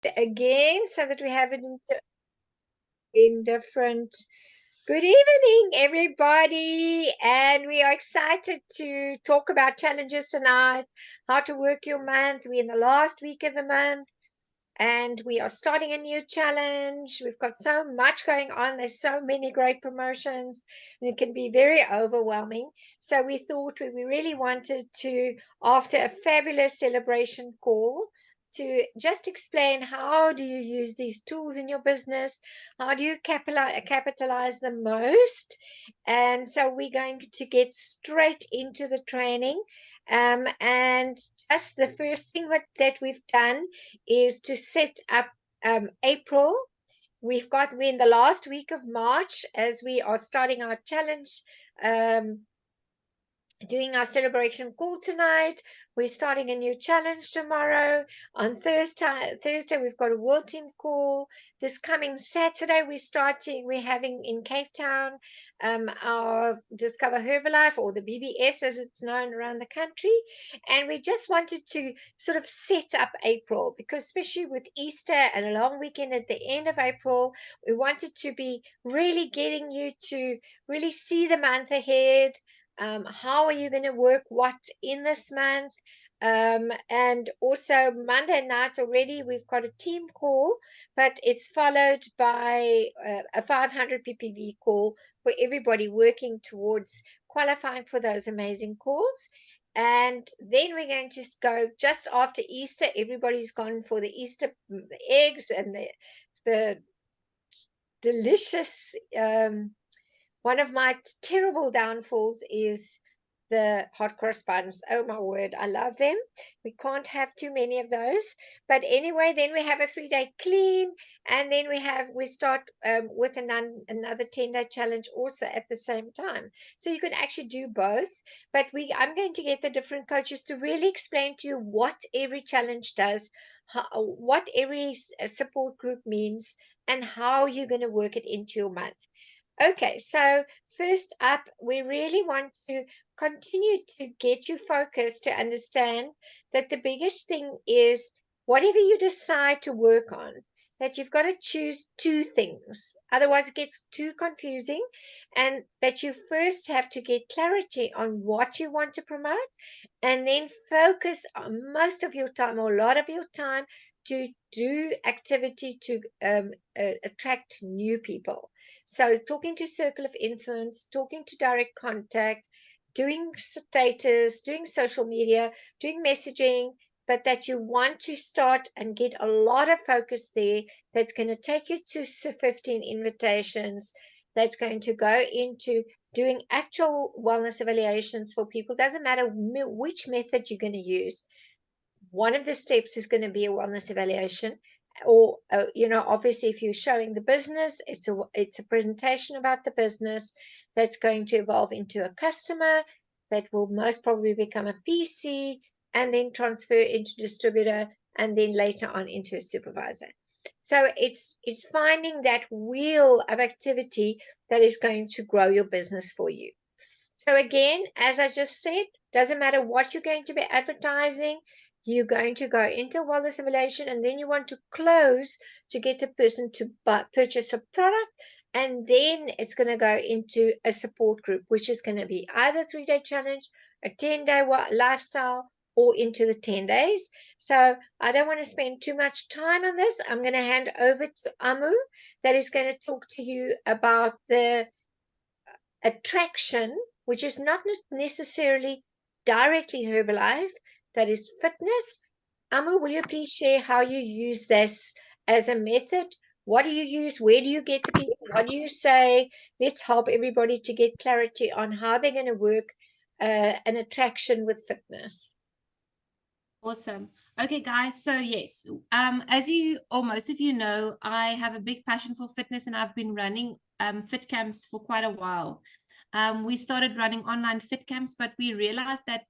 again so that we have it in different. Good evening, everybody, and we are excited to talk about challenges tonight, how to work your month. We're in the last week of the month, and we are starting a new challenge. We've got so much going on. There's so many great promotions, and it can be very overwhelming. So we thought we really wanted to, after a fabulous celebration call, to just explain how do you use these tools in your business, how do you capitalize the most. And so we're going to get straight into the training. And just the first thing that we've done is to set up April. We're in the last week of March as we are starting our challenge, um, doing our celebration call tonight. We're starting a new challenge tomorrow. On Thursday we've got a world team call. This coming Saturday we're having in Cape Town our Discover Herbalife, or the BBS as it's known around the country. And we just wanted to sort of set up April, because especially with Easter and a long weekend at the end of April, we wanted to be really getting you to really see the month ahead. How are you going to work what in this month? And also Monday night already we've got a team call, but it's followed by a 500 ppv call for everybody working towards qualifying for those amazing calls. And then we're going to go just after Easter. Everybody's gone for the Easter, the eggs and the delicious. One of my terrible downfalls is the hot cross buns. Oh my word, I love them. We can't have too many of those. But anyway, then we have a 3-day clean, and then we start with another 10-day challenge also at the same time. So you can actually do both. But I'm going to get the different coaches to really explain to you what every challenge does, what every support group means, and how you're going to work it into your month. Okay, so first up, we really want to continue to get you focused to understand that the biggest thing is whatever you decide to work on, that you've got to choose two things. Otherwise, it gets too confusing, and that you first have to get clarity on what you want to promote, and then focus on most of your time or a lot of your time to do activity to attract new people. So talking to circle of influence, talking to direct contact, doing status, doing social media, doing messaging, but that you want to start and get a lot of focus there. That's going to take you to 15 invitations. That's going to go into doing actual wellness evaluations for people. Doesn't matter which method you're going to use. One of the steps is going to be a wellness evaluation, or obviously if you're showing the business, it's a presentation about the business that's going to evolve into a customer that will most probably become a PC, and then transfer into distributor, and then later on into a supervisor. So it's finding that wheel of activity that is going to grow your business for you. So again, as I just said, doesn't matter what you're going to be advertising, you're going to go into wellness simulation, and then you want to close to get the person to purchase a product, and then it's going to go into a support group, which is going to be either 3-day challenge, a 10-day lifestyle, or into the 10 days. So I don't want to spend too much time on this. I'm going to hand over to Amu, that is going to talk to you about the attraction, which is not necessarily directly Herbalife, that is fitness. Amu, will you please share how you use this as a method? What do you use? Where do you get the people? What do you say? Let's help everybody to get clarity on how they're going to work an attraction with fitness. Awesome. Okay, guys. So yes, as you or most of you know, I have a big passion for fitness, and I've been running fit camps for quite a while. We started running online fit camps, but we realized that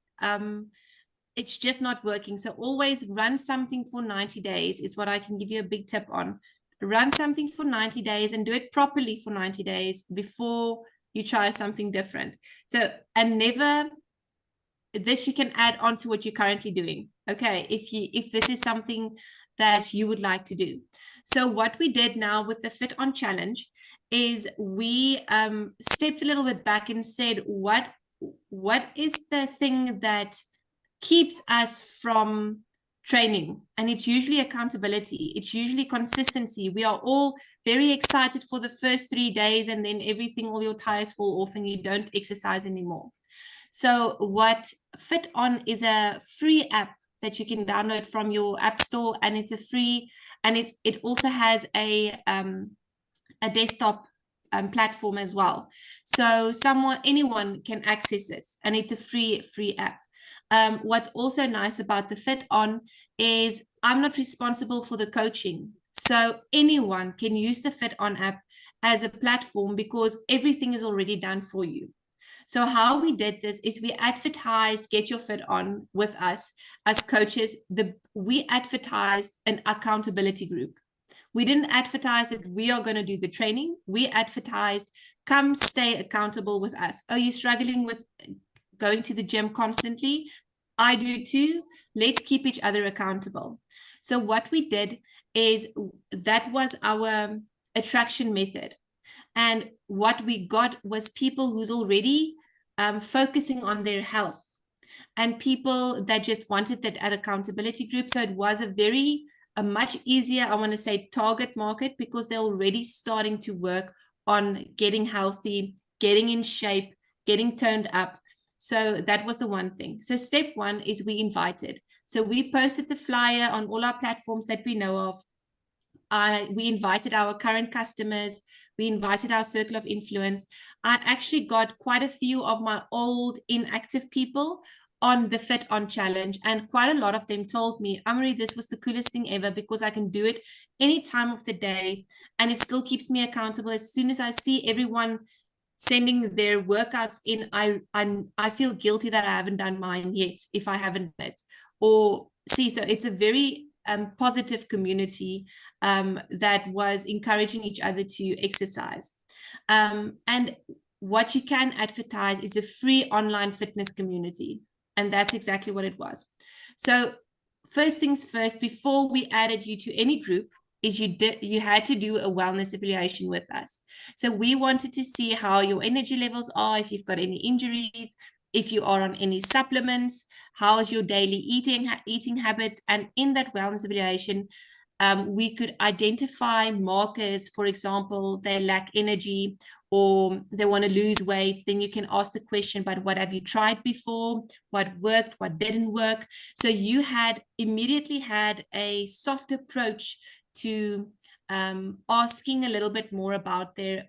it's just not working. So always run something for 90 days is what I can give you a big tip on. Run something for 90 days and do it properly for 90 days before you try something different. So, and never, this you can add on to what you're currently doing. Okay, if this is something that you would like to do. So what we did now with the Fit On Challenge is we stepped a little bit back and said, what is the thing that keeps us from training? And it's usually accountability. It's usually consistency. We are all very excited for the first 3 days, and then everything, all your tires fall off and you don't exercise anymore. So what Fit On is a free app that you can download from your app store, and it's a free, and it also has a desktop platform as well. So anyone can access this, and it's a free app. What's also nice about the Fit On is I'm not responsible for the coaching. So anyone can use the Fit On app as a platform because everything is already done for you. So how we did this is we advertised Get Your Fit On with us as coaches. We advertised an accountability group. We didn't advertise that we are going to do the training. We advertised, come stay accountable with us. Are you struggling with going to the gym constantly? I do too. Let's keep each other accountable. So what we did is that was our attraction method. And what we got was people who's already focusing on their health, and people that just wanted that accountability group. So it was a much easier, I want to say, target market, because they're already starting to work on getting healthy, getting in shape, getting toned up. So that was the one thing. So step one is we invited. So we posted the flyer on all our platforms that we know of. We invited our current customers. We invited our circle of influence. I actually got quite a few of my old inactive people on the Fit On Challenge, and quite a lot of them told me, Amarie, this was the coolest thing ever, because I can do it any time of the day and it still keeps me accountable. As soon as I see everyone sending their workouts in, I feel guilty that I haven't done mine yet if I haven't done it. So it's a very positive community that was encouraging each other to exercise. And what you can advertise is a free online fitness community. And that's exactly what it was. So first things first, before we added you to any group, is you had to do a wellness evaluation with us. So we wanted to see how your energy levels are, if you've got any injuries, if you are on any supplements, how's your daily eating habits. And in that wellness evaluation, we could identify markers. For example, they lack energy or they want to lose weight. Then you can ask the question, but what have you tried before? What worked? What didn't work? So you immediately had a soft approach to asking a little bit more about their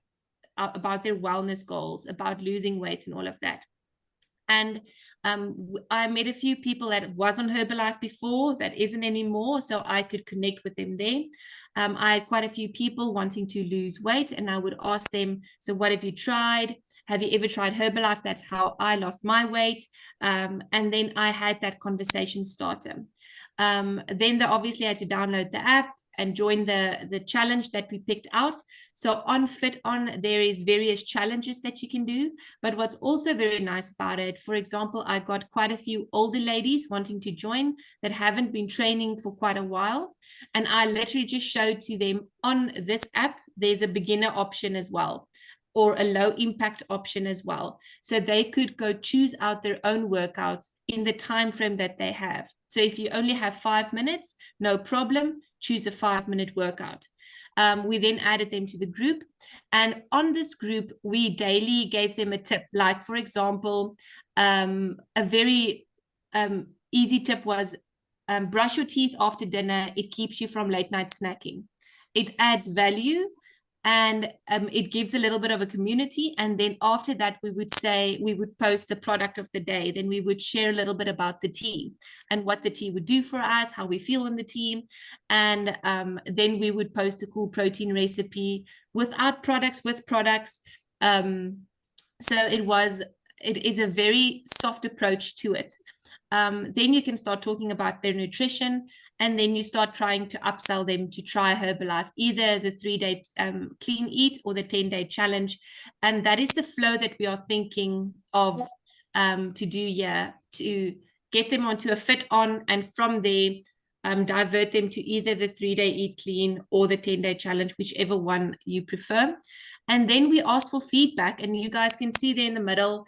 wellness goals, about losing weight and all of that. And I met a few people that was on Herbalife before that isn't anymore, so I could connect with them there. I had quite a few people wanting to lose weight, and I would ask them, so what have you tried? Have you ever tried Herbalife? That's how I lost my weight. And then I had that conversation starter. Then they obviously had to download the app and join the challenge that we picked out. So on Fit On, there is various challenges that you can do. But what's also very nice about it, for example, I got quite a few older ladies wanting to join that haven't been training for quite a while. And I literally just showed to them on this app, there's a beginner option as well, or a low impact option as well. So they could go choose out their own workouts in the time frame that they have. So if you only have 5 minutes, no problem, choose a 5-minute workout. We then added them to the group. And on this group, we daily gave them a tip. Like, for example, a very easy tip was brush your teeth after dinner. It keeps you from late night snacking. It adds value, and it gives a little bit of a community. And then after that, we would post the product of the day. Then we would share a little bit about the tea and what the tea would do for us, how we feel on the tea. And then we would post a cool protein recipe without products, with products. So it is a very soft approach to it. Then you can start talking about their nutrition, and then you start trying to upsell them to try Herbalife, either the 3-day clean eat or the 10-day challenge. And that is the flow that we are thinking of to do here, to get them onto a Fit On. And from there, divert them to either the 3-day Eat Clean or the 10-day challenge, whichever one you prefer. And then we ask for feedback, and you guys can see there in the middle,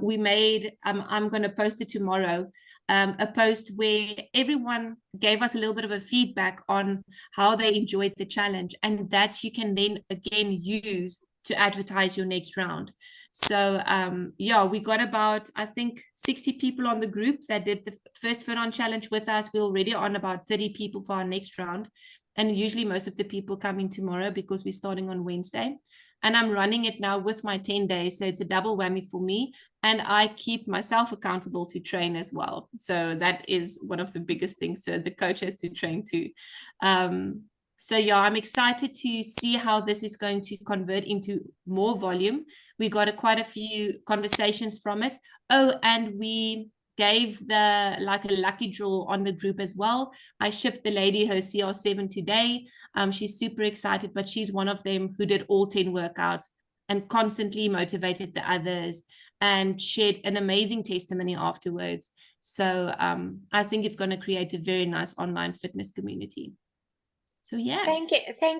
we made, I'm going to post it tomorrow, a post where everyone gave us a little bit of a feedback on how they enjoyed the challenge, and that you can then again use to advertise your next round. So yeah, we got about, I think, 60 people on the group that did the first Fit On challenge with us. We're already on about 30 people for our next round, and usually most of the people coming tomorrow because we're starting on Wednesday. And I'm running it now with my 10 days, so it's a double whammy for me, and I keep myself accountable to train as well. So that is one of the biggest things. So the coach has to train too. So yeah, I'm excited to see how this is going to convert into more volume. We got quite a few conversations from it. Oh, and we gave the like a lucky draw on the group as well. I shipped the lady her CR7 today. She's super excited, but she's one of them who did all 10 workouts and constantly motivated the others and shared an amazing testimony afterwards. So I think it's going to create a very nice online fitness community. So yeah. Thank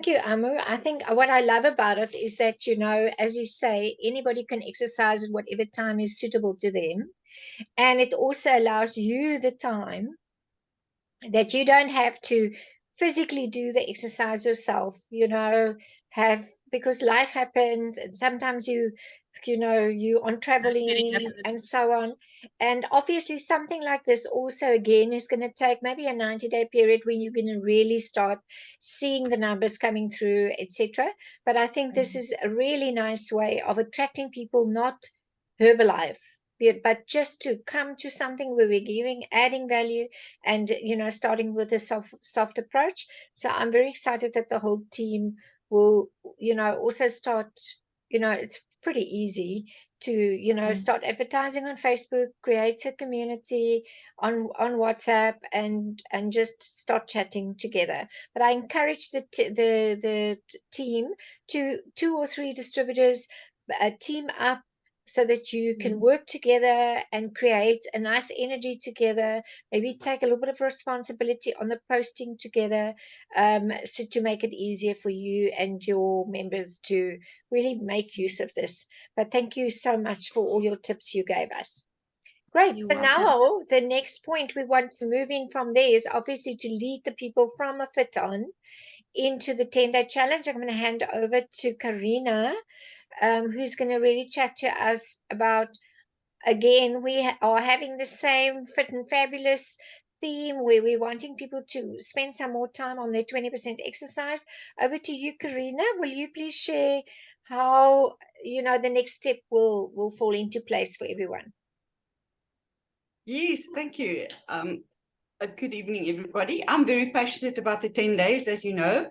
you, Amu. I think what I love about it is that, you know, as you say, anybody can exercise at whatever time is suitable to them. And it also allows you the time that you don't have to physically do the exercise yourself, you know, because life happens, and sometimes you on traveling and so on. And obviously something like this also again is going to take maybe a 90-day period when you're going to really start seeing the numbers coming through, etc. But I think this is a really nice way of attracting people, not Herbalife, but just to come to something where we're adding value, and you know, starting with a soft approach. So I'm very excited that the whole team will, you know, also start, you know, it's pretty easy to, you know, start advertising on Facebook, create a community on WhatsApp, and just start chatting together. But I encourage the team to 2 or 3 distributors team up, so that you can work together and create a nice energy together, maybe take a little bit of responsibility on the posting together, so to make it easier for you and your members to really make use of this. But thank you so much for all your tips you gave us. Great. You're So welcome. now the next point we want to move in from there is obviously to lead the people from a Fit On into the 10-day challenge. I'm going to hand over to Karina, who's going to really chat to us about, again, we are having the same Fit and Fabulous theme where we're wanting people to spend some more time on their 20% exercise. Over to you, Karina. Will you please share how, you know, the next step will fall into place for everyone? Yes, thank you. Good evening, everybody. I'm very passionate about the 10 days, as you know.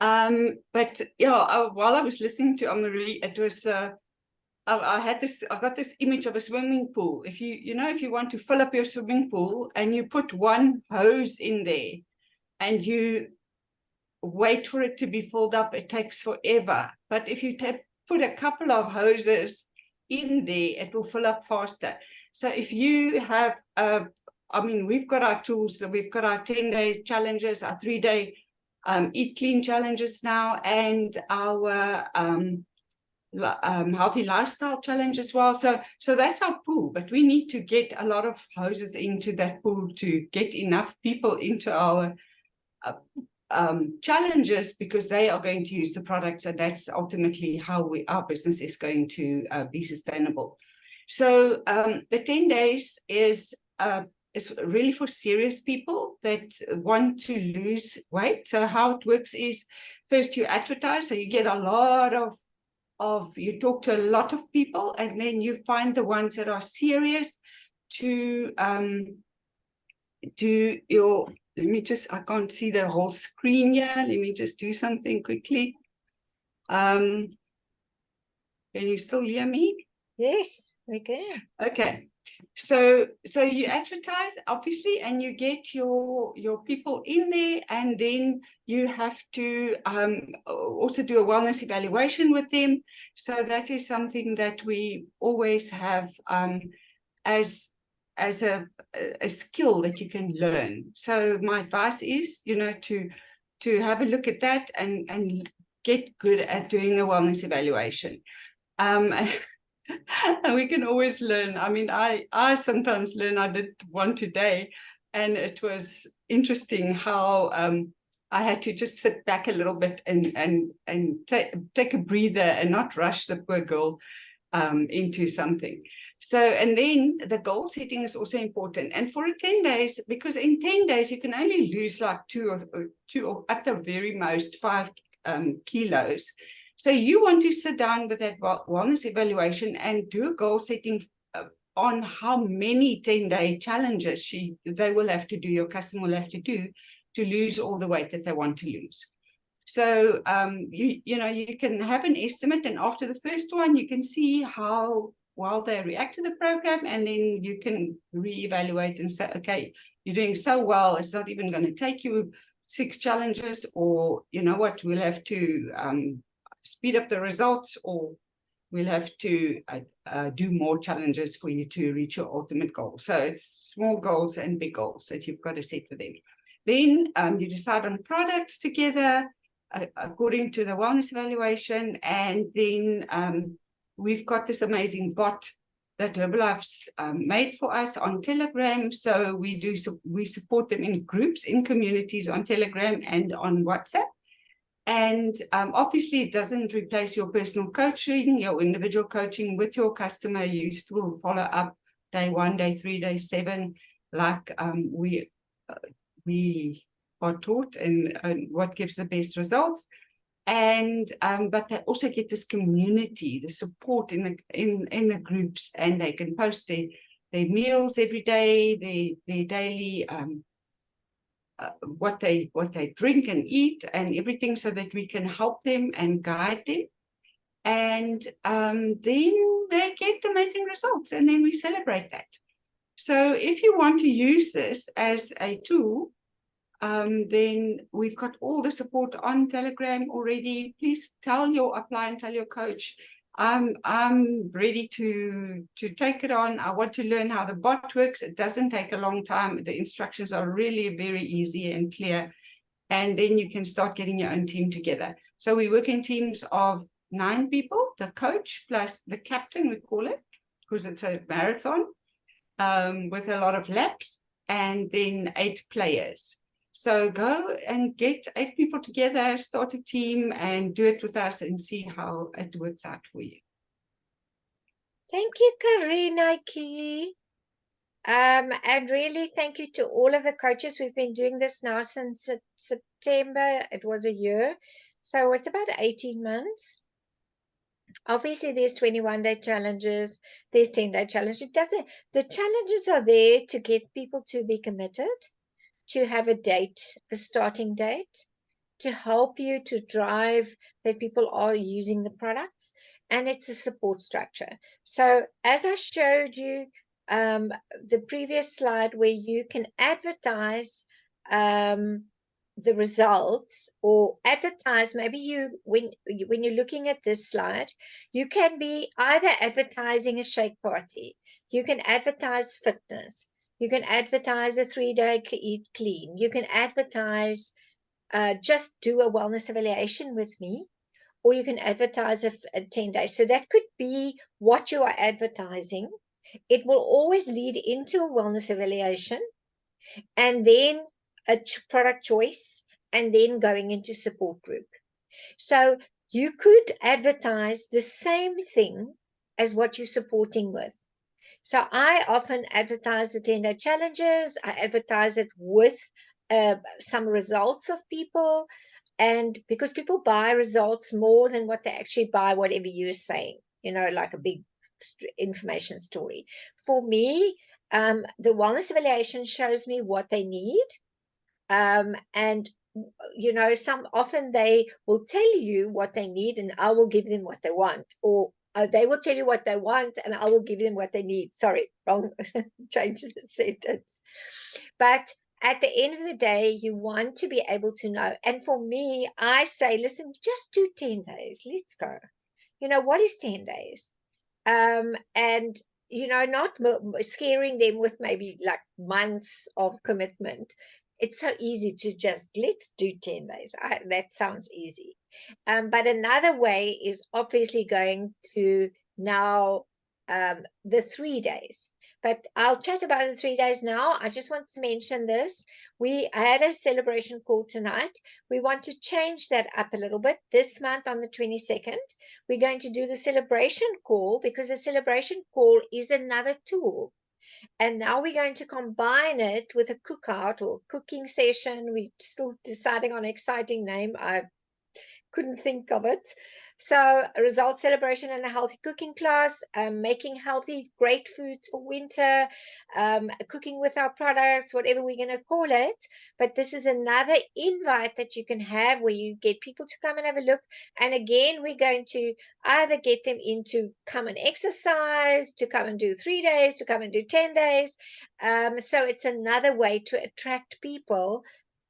But yeah, while I was listening to Anne-Marie, it was I got this image of a swimming pool. If you want to fill up your swimming pool and you put one hose in there and you wait for it to be filled up, it takes forever. But if you put a couple of hoses in there, it will fill up faster. So if you have, we've got our tools, we've got our 10-day challenges, our 3-day Eat Clean challenges now, and our healthy lifestyle challenge as well. So that's our pool, but we need to get a lot of hoses into that pool to get enough people into our challenges, because they are going to use the products, and that's ultimately how our business is going to be sustainable. So the 10 days is really for serious people that want to lose weight. So how it works is, first you advertise, so you get a lot you talk to a lot of people, and then you find the ones that are serious to your, I can't see the whole screen here. Let me just do something quickly. Can you still hear me? Yes, we can. Okay. So you advertise, obviously, and you get your people in there, and then you have to also do a wellness evaluation with them. So that is something that we always have as as a skill that you can learn. So my advice is, to have a look at that and get good at doing a wellness evaluation. And we can always learn. I mean, I sometimes learn. I did one today, and it was interesting how I had to just sit back a little bit and take a breather and not rush the poor girl into something. So, and then the goal setting is also important. And for 10 days, because in 10 days, you can only lose like two or at the very most 5 kilos. So you want to sit down with that wellness evaluation and do a goal setting on how many 10-day challenges they will have to do, your customer will have to do to lose all the weight that they want to lose. So you can have an estimate, and after the first one, you can see how well they react to the program, and then you can reevaluate and say, okay, you're doing so well, it's not even going to take you 6 challenges, or you know what, we'll have to speed up the results, or we'll have to do more challenges for you to reach your ultimate goal. So it's small goals and big goals that you've got to set for them. Then you decide on products together according to the wellness evaluation, and then we've got this amazing bot that Herbalife's made for us on Telegram. So we support them in groups, in communities on Telegram and on WhatsApp. And obviously, it doesn't replace your personal coaching, your individual coaching with your customer. You still follow up day 1, day 3, day 7, like we are taught, and what gives the best results. And but they also get this community, the support in the groups, and they can post their meals every day, their daily what they drink and eat and everything, so that we can help them and guide them. And then they get amazing results, and then we celebrate that. So if you want to use this as a tool, then we've got all the support on Telegram already. Please apply and tell your coach, I'm ready to take it on. I want to learn how the bot works. It doesn't take a long time. The instructions are really very easy and clear. And then you can start getting your own team together. So we work in teams of 9 people, the coach plus the captain, we call it, because it's a marathon with a lot of laps, and then 8 players. So go and get 8 people together, start a team, and do it with us and see how it works out for you. Thank you, Karina Key. And really thank you to all of the coaches. We've been doing this now since September. It was a year. So it's about 18 months. Obviously, there's 21-day challenges, there's 10-day challenges. The challenges are there to get people to be committed, to have a date, a starting date, to help you to drive that people are using the products, and it's a support structure. So as I showed you the previous slide, where you can advertise the results, or advertise, maybe when you're looking at this slide, you can be either advertising a shake party, you can advertise fitness, you can advertise a 3-day eat clean, you can advertise just do a wellness evaluation with me, or you can advertise a 10 days. So that could be what you are advertising. It will always lead into a wellness evaluation, and then a product choice, and then going into support group. So you could advertise the same thing as what you're supporting with. So I often advertise the 10-day challenges. I advertise it with some results of people, and because people buy results more than what they actually buy whatever you're saying, like a big information story. For me, the wellness evaluation shows me what they need, and often they will tell you what they need, and I will give them what they want, or they will tell you what they want and I will give them what they need. Sorry, wrong, change the sentence. But at the end of the day, you want to be able to know. And for me, I say, listen, just do 10 days. Let's go. What is 10 days? And not scaring them with maybe like months of commitment. It's so easy to just, let's do 10 days. That sounds easy. But another way is obviously going to now the 3 days. But I'll chat about the 3 days now. I just want to mention this. We had a celebration call tonight. We want to change that up a little bit. This month on the 22nd, we're going to do the celebration call, because the celebration call is another tool. And now we're going to combine it with a cookout or cooking session. We're still deciding on an exciting name. I couldn't think of it. So a result celebration and a healthy cooking class, making healthy, great foods for winter, cooking with our products, whatever we're going to call it. But this is another invite that you can have where you get people to come and have a look. And again, we're going to either get them in to come and exercise, to come and do 3 days, to come and do 10 days. So it's another way to attract people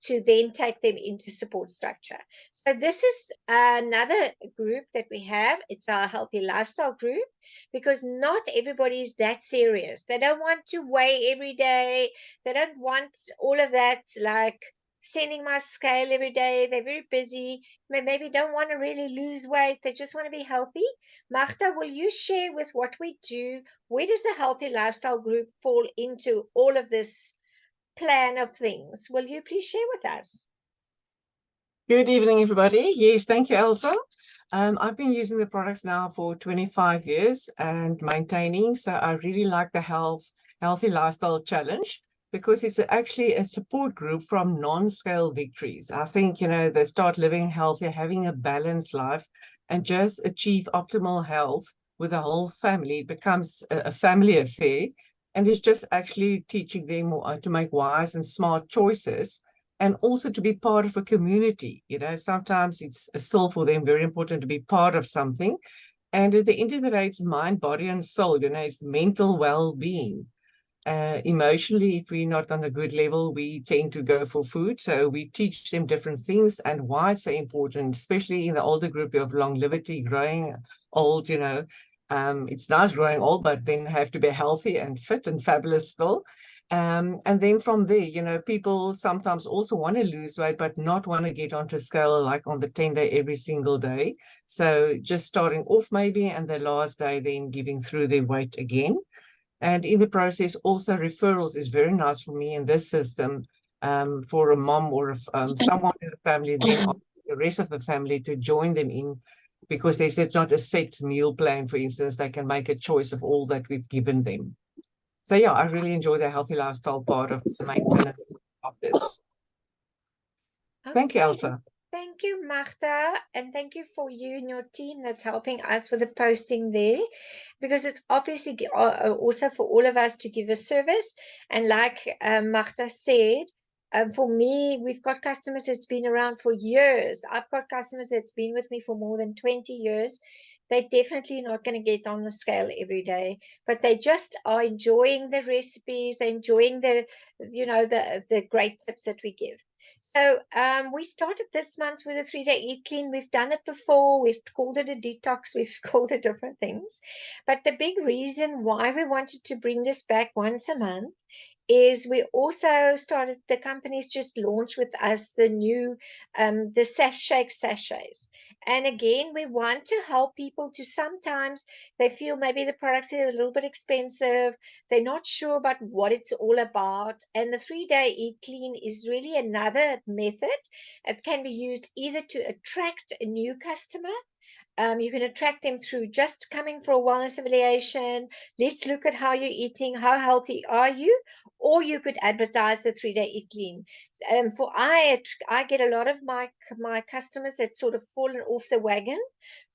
to then take them into support structure. So this is another group that we have. It's our healthy lifestyle group, because not everybody is that serious. They don't want to weigh every day. They don't want all of that, like sending my scale every day. They're very busy. Maybe don't want to really lose weight. They just want to be healthy. Magda, will you share with what we do? Where does the healthy lifestyle group fall into all of this plan of things? Will you please share with us? Good evening, everybody. Yes, thank you, Elsa. I've been using the products now for 25 years and maintaining. So I really like the Healthy Lifestyle Challenge, because it's actually a support group from non-scale victories. I think, they start living healthier, having a balanced life, and just achieve optimal health with the whole family. It becomes a family affair. And it's just actually teaching them to make wise and smart choices, and also to be part of a community. Sometimes it's still for them very important to be part of something. And at the end of the day, it's mind, body, and soul. It's mental well-being. Emotionally, if we're not on a good level, we tend to go for food. So we teach them different things and why it's so important, especially in the older group of longevity, growing old. It's nice growing old, but then have to be healthy and fit and fabulous still. And then from there, people sometimes also want to lose weight, but not want to get onto scale like on the 10-day every single day. So just starting off maybe, and the last day then giving through their weight again. And in the process, also referrals is very nice for me in this system, for a mom or someone in the family, then the rest of the family to join them in, because there's not a set meal plan, for instance. They can make a choice of all that we've given them. So yeah, I really enjoy the healthy lifestyle part of the maintenance of this. Thank you, Elsa. Thank you, Magda, and thank you for you and your team that's helping us with the posting there, because it's obviously also for all of us to give a service. And like Magda said, for me, we've got customers that's been around for years. I've got customers that's been with me for more than 20 years. They're definitely not going to get on the scale every day, but they just are enjoying the recipes. They're enjoying the great tips that we give. So we started this month with a 3-day eat clean. We've done it before. We've called it a detox. We've called it different things. But the big reason why we wanted to bring this back once a month is we also started, the company's just launched with us the new the shake sachets. And again, we want to help people to, sometimes they feel maybe the products are a little bit expensive, they're not sure about what it's all about, and the 3-day eat clean is really another method. It can be used either to attract a new customer. You can attract them through just coming for a wellness evaluation. Let's look at how you're eating, how healthy are you, or you could advertise the 3-day eat clean. I get a lot of my customers that sort of fallen off the wagon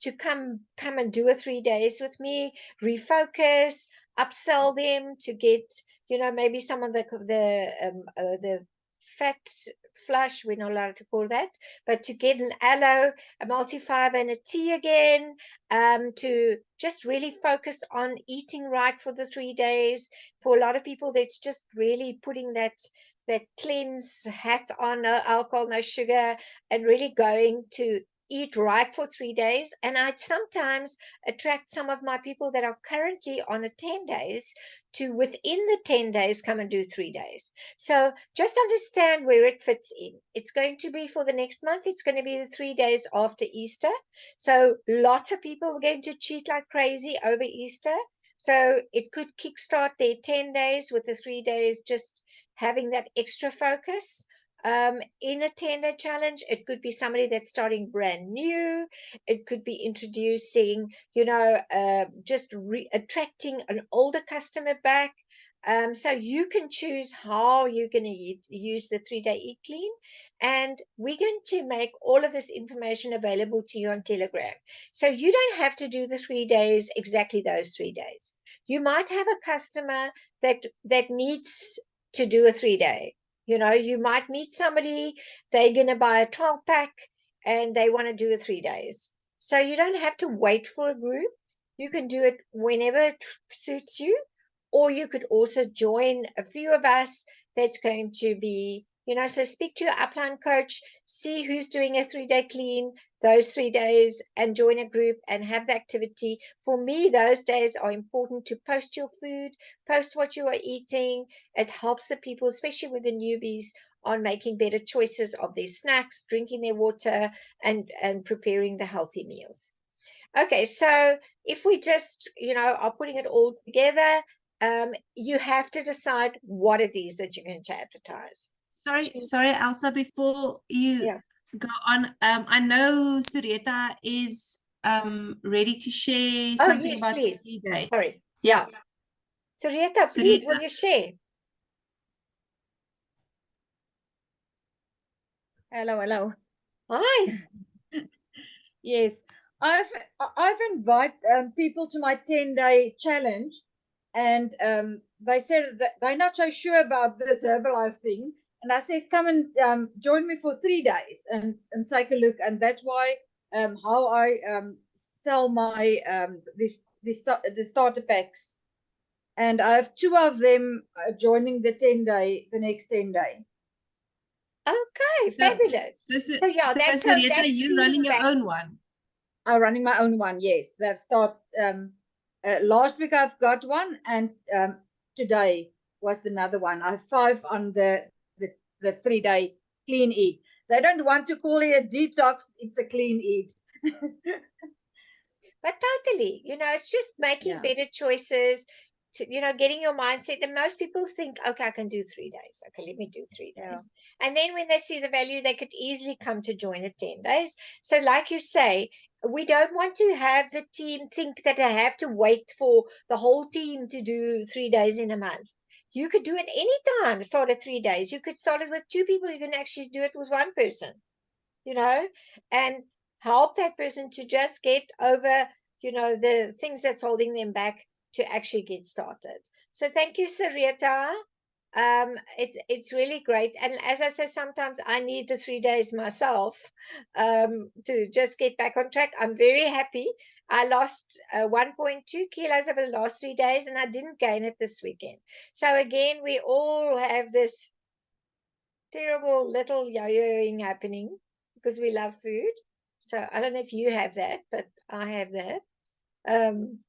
to come and do a 3 days with me, refocus, upsell them to get maybe some of the fat flush, we're not allowed to call that, but to get an aloe, a multifiber, and a tea again, to just really focus on eating right for the 3 days. For a lot of people, that's just really putting that cleanse hat on, no alcohol, no sugar, and really going to eat right for 3 days. And I sometimes attract some of my people that are currently on a 10 days to within the 10 days come and do 3 days. So just understand where it fits in. It's going to be for the next month. It's going to be the 3 days after Easter. So lots of people are going to cheat like crazy over Easter. So it could kickstart their 10 days with the 3 days, just having that extra focus. In a 10-day challenge, it could be somebody that's starting brand new. It could be introducing, just attracting an older customer back. So you can choose how you're going to use the 3-day Eat Clean. And we're going to make all of this information available to you on Telegram. So you don't have to do the 3 days, exactly those 3 days. You might have a customer that needs to do a 3-day. You might meet somebody, they're going to buy a 12-pack and they want to do a 3 days. So you don't have to wait for a group. You can do it whenever it suits you, or you could also join a few of us that's going to be, so speak to your upline coach, see who's doing a 3-day clean, those 3 days, and join a group and have the activity. For me, those days are important to post your food, post what you are eating. It helps the people, especially with the newbies, on making better choices of their snacks, drinking their water, and preparing the healthy meals. Okay, so if we just, are putting it all together, you have to decide what it is that you're going to advertise. Sorry, Elsa, before you go on, I know Surieta is ready to share something yes, about please. the 3-day. Sorry. Yeah. Surieta, please, will you share? Hello. Hi. Yes, I've invited people to my 10-day challenge, and they said that they're not so sure about this Herbalife thing, and I said, come and join me for 3 days and take a look. And that's why how I sell my the starter packs, and I have 2 of them joining the next 10 day. Okay, fabulous. So Surieta, you're running your own one. I'm running my own one, yes. They've started last week. I've got one, and today was another one. I have 5 on the 3-day clean eat. They don't want to call it a detox; it's a clean eat. But totally, it's just making better choices, to, getting your mindset. And most people think, okay, I can do 3 days. Okay, let me do 3 days. And then when they see the value, they could easily come to join the 10 days. So like you say, we don't want to have the team think that they have to wait for the whole team to do 3 days in a month. You could do it anytime, start at 3 days. You could start it with 2 people. You can actually do it with 1 person, and help that person to just get over, the things that's holding them back to actually get started. So thank you, Surieta. It's really great. And as I say, sometimes I need the 3 days myself to just get back on track. I'm very happy. I lost 1.2 kilos over the last 3 days, and I didn't gain it this weekend. So again, we all have this terrible little yo-yoing happening because we love food. So I don't know if you have that, but I have that. Am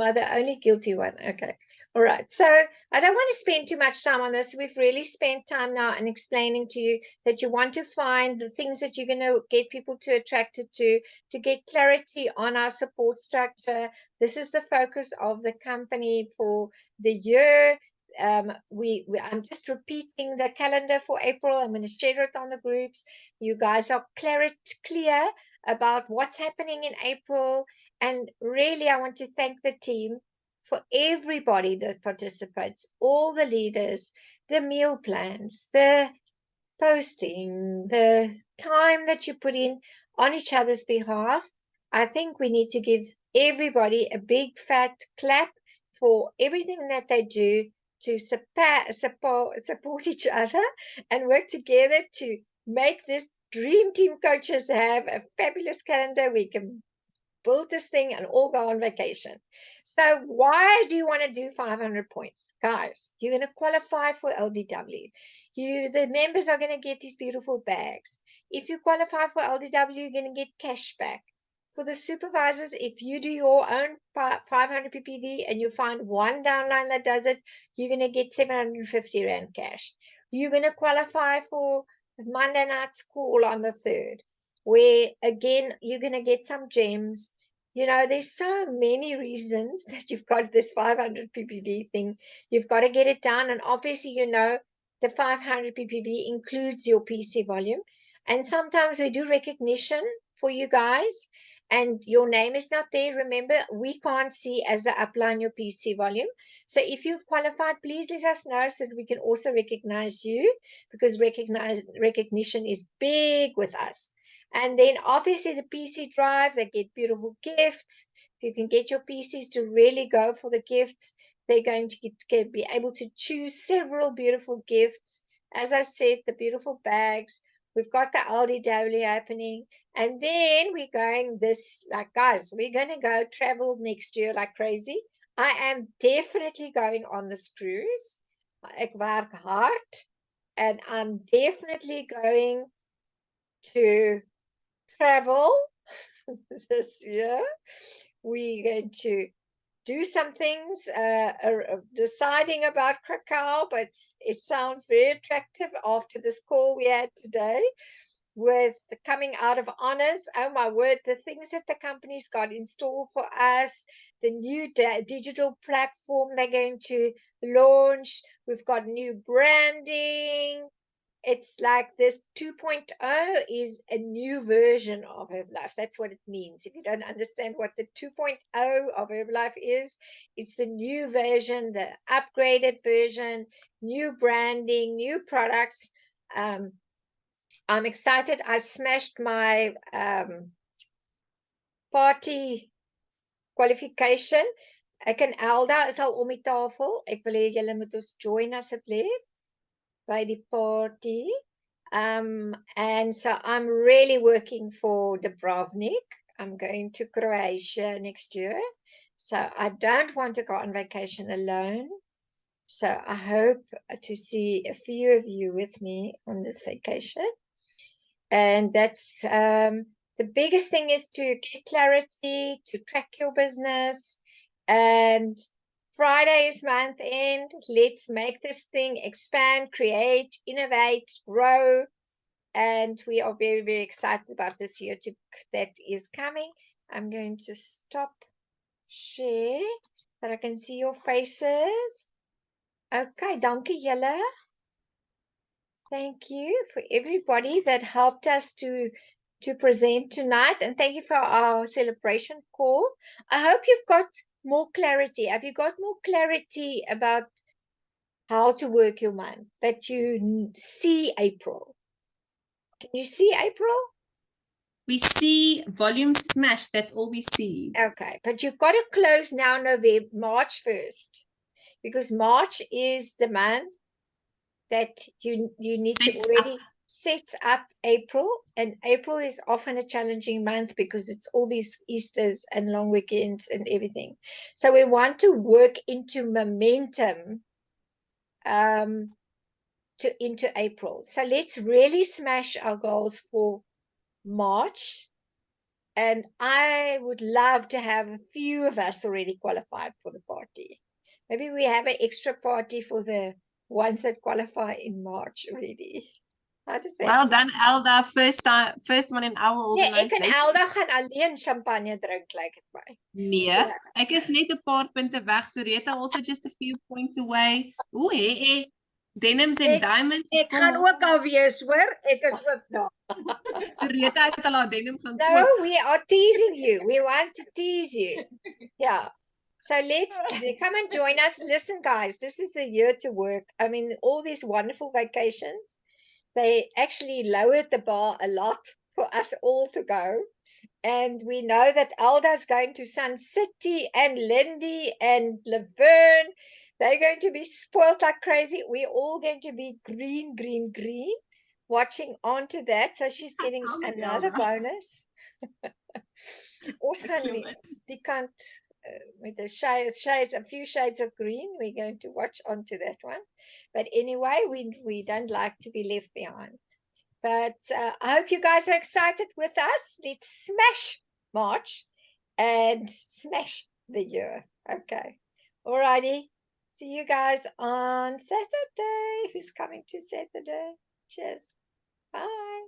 I the only guilty one? Okay. All right. So I don't want to spend too much time on this. We've really spent time now in explaining to you that you want to find the things that you're going to get people to attracted to get clarity on our support structure. This is the focus of the company for the year. I'm just repeating the calendar for April. I'm going to share it on the groups. You guys are clear about what's happening in April. And really, I want to thank the team for everybody that participates, all the leaders, the meal plans, the posting, the time that you put in on each other's behalf. I think we need to give everybody a big fat clap for everything that they do to support each other and work together to make this dream team coaches have a fabulous calendar. We can build this thing and all go on vacation. So why do you want to do 500 points? Guys, you're going to qualify for LDW. The members are going to get these beautiful bags. If you qualify for LDW, you're going to get cash back. For the supervisors, if you do your own 500 ppv and you find one downline that does it, you're going to get 750 Rand cash. You're going to qualify for Monday night school on the 3rd, where again, you're going to get some gems. You know, there's so many reasons that you've got this 500 ppv thing. You've got to get it done. And obviously, you know, the 500 ppv includes your PC volume. And sometimes we do recognition for you guys, and your name is not there. Remember, we can't see as the upline your PC volume. So if you've qualified, please let us know so that we can also recognize you, because recognition is big with us. And then obviously the PC drive, they get beautiful gifts. If you can get your PCs to really go for the gifts, they're going to be able to choose several beautiful gifts. As I said, the beautiful bags. We've got the LDW happening. And then we're going this, like, guys, we're going to go travel next year like crazy. I am definitely going on this cruise. Ek werk hard. And I'm definitely going to travel this year. We're going to do some things, deciding about Krakow, but it sounds very attractive after this call we had today with the coming out of honors. Oh my word, the things that the company's got in store for us, the new digital platform they're going to launch. We've got new branding. It's like this 2.0 is a new version of Herbalife. That's what it means. If you don't understand what the 2.0 of Herbalife is, it's the new version, the upgraded version, new branding, new products. I'm excited. I smashed my party qualification. Ek en Elda is al om die tafel. Ek wil hê julle moet ons join asseblief by die party. And so I'm really working for Dubrovnik. I'm going to Croatia next year. So I don't want to go on vacation alone. So I hope to see a few of you with me on this vacation. And that's the biggest thing, is to get clarity, to track your business. And Friday is month end. Let's make this thing expand, create, innovate, grow. And we are very, very excited about this year that is coming. I'm going to stop share so I can see your faces. Okay, dankie julle. Thank you for everybody that helped us to present tonight, and thank you for our celebration call. I hope you've got more clarity. Have you got more clarity about how to work your month, that you see April? Can you see April? We see volume smash. That's all we see. Okay, but you've got to close now November, March 1st, because March is the month that you need to already set up April, and April is often a challenging month because it's all these Easters and long weekends and everything. So we want to work into momentum into April. So let's really smash our goals for March. And I would love to have a few of us already qualified for the party. Maybe we have an extra party for the ones that qualify in March already. How does that Well sound? done, Elda. First one in our Yeah, ek en organization. Elda gaan alleen champagne drink, like it by. Nee, Ja. ek is net 'n paar punte weg. So Rita also just a few points away. Ooh, hey. Denims and diamonds. Ek kom gaan ons. ook al wees, hoor. Ek is ook daar. So Rita het al haar denim gaan No, koop. we are teasing you. We want to tease you. Yeah. So let's come and join us. Listen, guys, this is a year to work. I mean, all these wonderful vacations, they actually lowered the bar a lot for us all to go. And we know that Alda's going to Sun City and Lindy and Laverne. They're going to be spoiled like crazy. We're all going to be green, green, green, watching on to that. So she's That's getting all met another Elda. bonus. Ons gaan die kant met a few shades of green. We're going to watch onto that one. But anyway, we don't like to be left behind. But I hope you guys are excited with us. Let's smash March and smash the year. Okay. Alrighty. See you guys on Saturday. Who's coming to Saturday? Cheers. Bye.